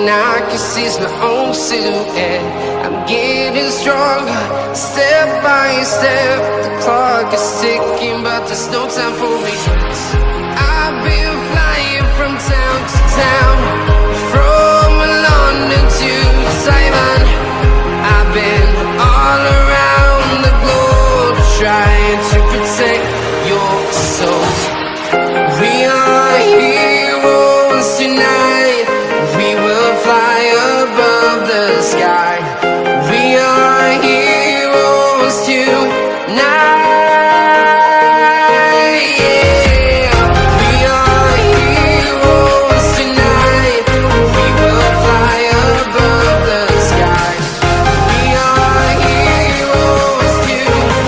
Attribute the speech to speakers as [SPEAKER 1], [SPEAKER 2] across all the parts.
[SPEAKER 1] and I can seize my own silhouette. I'm getting stronger, step by step. The clock is ticking, but there's no time for regrets. I've been flying from town to town, from London to Taiwan. I've been all around the globe, trying to protect your soul. We are heroes tonight. We will fly above the sky. We are heroes tonight. Yeah. We are heroes tonight. We will fly above the sky. We are heroes tonight.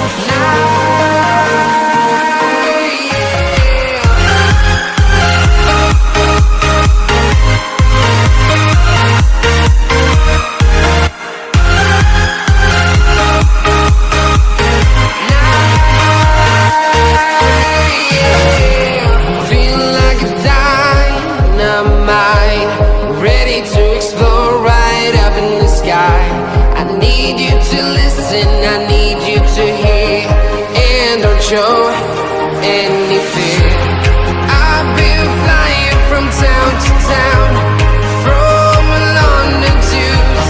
[SPEAKER 1] Ready to explore right up in the sky. I need you to listen, I need you to hear, and don't show any fear. I've been flying from town to town, from London to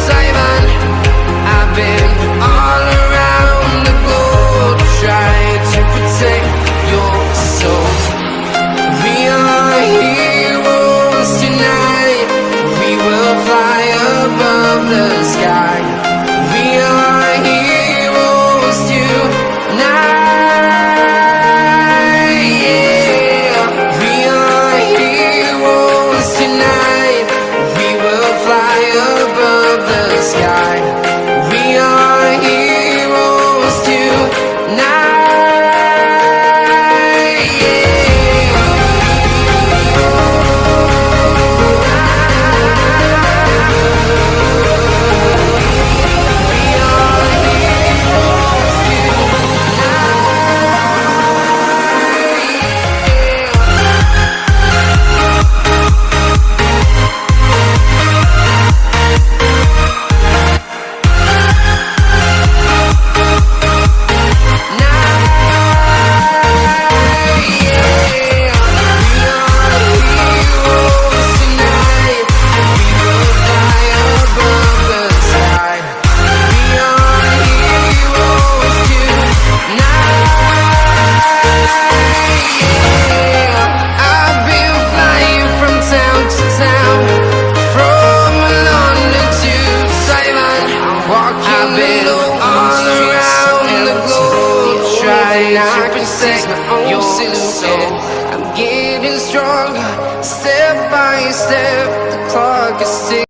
[SPEAKER 1] Taiwan. I've been all around the globe, trying to protect your soul. We are heroes tonight. We will fly above the sky. We are heroes tonight. Yeah. We are heroes tonight. We will fly above the sky. We are heroes tonight. I can seize my own silhouette. I'm getting stronger, step by step. The clock is ticking.